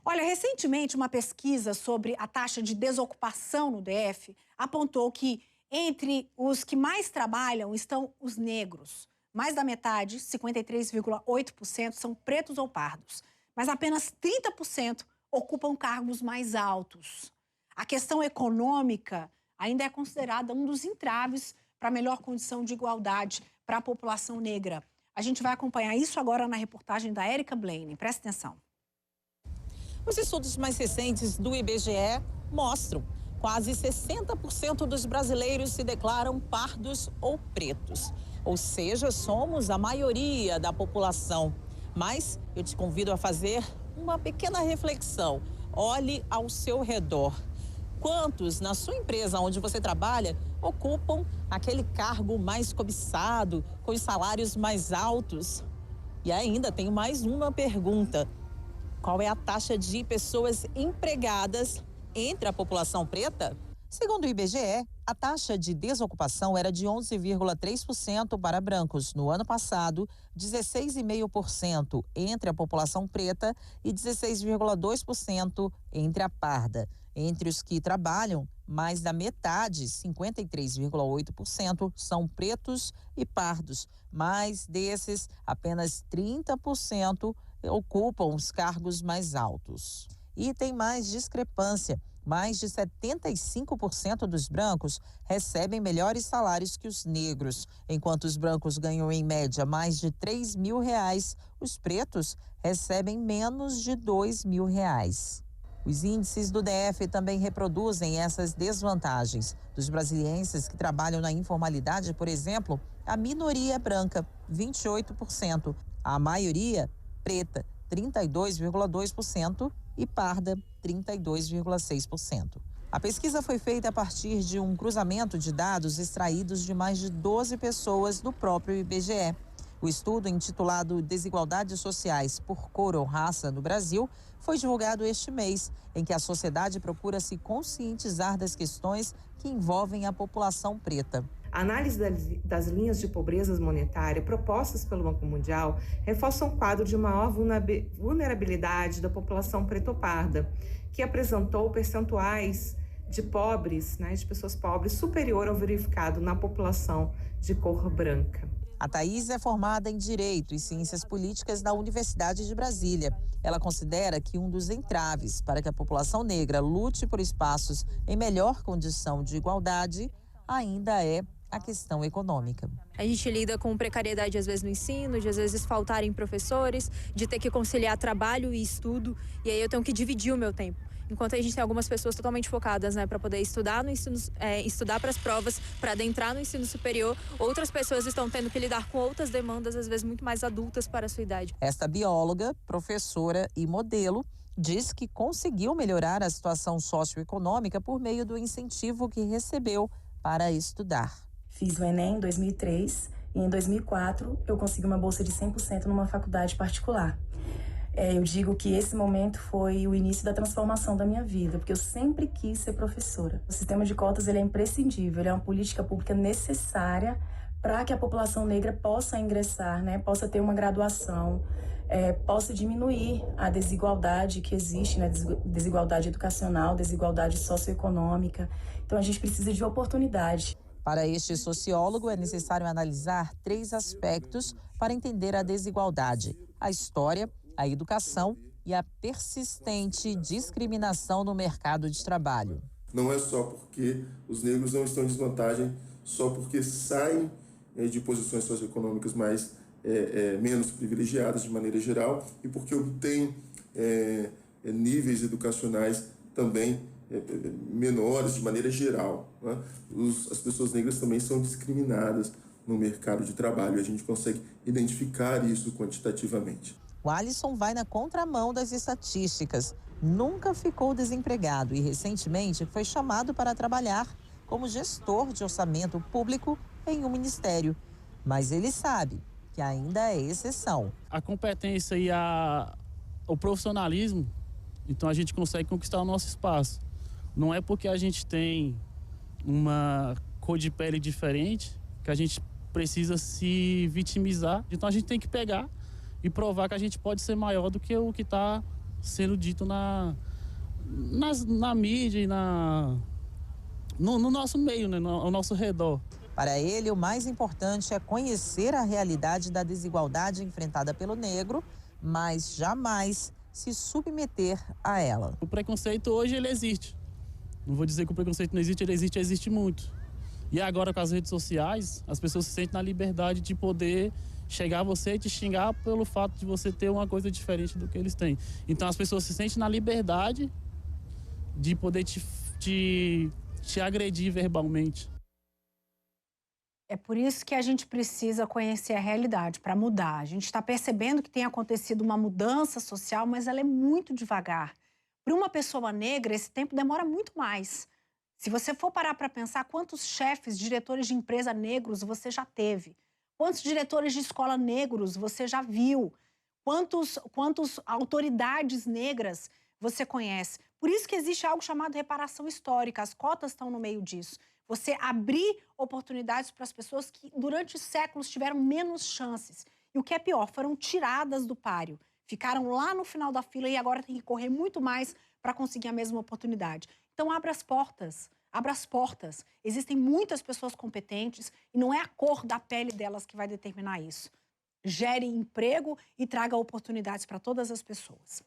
Olha, recentemente uma pesquisa sobre a taxa de desocupação no DF apontou que entre os que mais trabalham estão os negros. Mais da metade, 53,8%, são pretos ou pardos. Mas apenas 30% ocupam cargos mais altos. A questão econômica ainda é considerada um dos entraves para a melhor condição de igualdade para a população negra. A gente vai acompanhar isso agora na reportagem da Érica Blaine. Presta atenção. Os estudos mais recentes do IBGE mostram quase 60% dos brasileiros se declaram pardos ou pretos. Ou seja, somos a maioria da população. Mas eu te convido a fazer uma pequena reflexão. Olhe ao seu redor. Quantos na sua empresa onde você trabalha ocupam aquele cargo mais cobiçado, com os salários mais altos? E ainda tenho mais uma pergunta. Qual é a taxa de pessoas empregadas entre a população preta? Segundo o IBGE, a taxa de desocupação era de 11,3% para brancos no ano passado, 16,5% entre a população preta e 16,2% entre a parda. Entre os que trabalham, mais da metade, 53,8%, são pretos e pardos. Mais desses, apenas 30% ocupam os cargos mais altos. E tem mais discrepância. Mais de 75% dos brancos recebem melhores salários que os negros. Enquanto os brancos ganham em média mais de R$3 mil, os pretos recebem menos de R$2 mil. Os índices do DF também reproduzem essas desvantagens. Dos brasilienses que trabalham na informalidade, por exemplo, a minoria é branca, 28%. A maioria, preta, 32,2%, e parda, 32,6%. A pesquisa foi feita a partir de um cruzamento de dados extraídos de mais de 12 pessoas do próprio IBGE. O estudo, intitulado Desigualdades Sociais por Cor ou Raça no Brasil, foi divulgado este mês, em que a sociedade procura se conscientizar das questões que envolvem a população preta. A análise das linhas de pobreza monetária propostas pelo Banco Mundial reforçam um quadro de maior vulnerabilidade da população preto-parda, que apresentou percentuais de pobres, de pessoas pobres, superior ao verificado na população de cor branca. A Thaís é formada em Direito e Ciências Políticas da Universidade de Brasília. Ela considera que um dos entraves para que a população negra lute por espaços em melhor condição de igualdade ainda é a questão econômica. A gente lida com precariedade às vezes no ensino, de às vezes faltarem professores, de ter que conciliar trabalho e estudo, e aí eu tenho que dividir o meu tempo. Enquanto a gente tem algumas pessoas totalmente focadas, para poder estudar no ensino, estudar para as provas, para adentrar no ensino superior, outras pessoas estão tendo que lidar com outras demandas, às vezes muito mais adultas para a sua idade. Esta bióloga, professora e modelo diz que conseguiu melhorar a situação socioeconômica por meio do incentivo que recebeu para estudar. Fiz o Enem em 2003 e em 2004 eu consegui uma bolsa de 100% numa faculdade particular. Eu digo que esse momento foi o início da transformação da minha vida, porque eu sempre quis ser professora. O sistema de cotas ele é imprescindível, ele é uma política pública necessária para que a população negra possa ingressar, possa ter uma graduação, possa diminuir a desigualdade que existe, desigualdade educacional, desigualdade socioeconômica. Então a gente precisa de oportunidade. Para este sociólogo, é necessário analisar 3 aspectos para entender a desigualdade: a história, a educação e a persistente discriminação no mercado de trabalho. Não é só porque os negros não estão em desvantagem, só porque saem de posições socioeconômicas menos privilegiadas de maneira geral e porque obtêm níveis educacionais também menores de maneira geral. As pessoas negras também são discriminadas no mercado de trabalho e a gente consegue identificar isso quantitativamente. O Alisson vai na contramão das estatísticas. Nunca ficou desempregado e recentemente foi chamado para trabalhar como gestor de orçamento público em um ministério. Mas ele sabe que ainda é exceção. A competência e o profissionalismo, então a gente consegue conquistar o nosso espaço. Não é porque a gente tem uma cor de pele diferente que a gente precisa se vitimizar. Então a gente tem que pegar e provar que a gente pode ser maior do que o que está sendo dito na mídia e no nosso meio, né, ao nosso redor. Para ele, o mais importante é conhecer a realidade da desigualdade enfrentada pelo negro, mas jamais se submeter a ela. O preconceito hoje, ele existe. Não vou dizer que o preconceito não existe, ele existe muito. E agora, com as redes sociais, as pessoas se sentem na liberdade de poder chegar a você e te xingar pelo fato de você ter uma coisa diferente do que eles têm. Então, as pessoas se sentem na liberdade de poder te agredir verbalmente. É por isso que a gente precisa conhecer a realidade para mudar. A gente está percebendo que tem acontecido uma mudança social, mas ela é muito devagar. Para uma pessoa negra, esse tempo demora muito mais. Se você for parar para pensar quantos chefes, diretores de empresa negros você já teve, quantos diretores de escola negros você já viu, quantas autoridades negras você conhece. Por isso que existe algo chamado reparação histórica, as cotas estão no meio disso. Você abrir oportunidades para as pessoas que durante séculos tiveram menos chances. E o que é pior, foram tiradas do páreo. Ficaram lá no final da fila e agora tem que correr muito mais para conseguir a mesma oportunidade. Então abra as portas, abra as portas. Existem muitas pessoas competentes e não é a cor da pele delas que vai determinar isso. Gere emprego e traga oportunidades para todas as pessoas.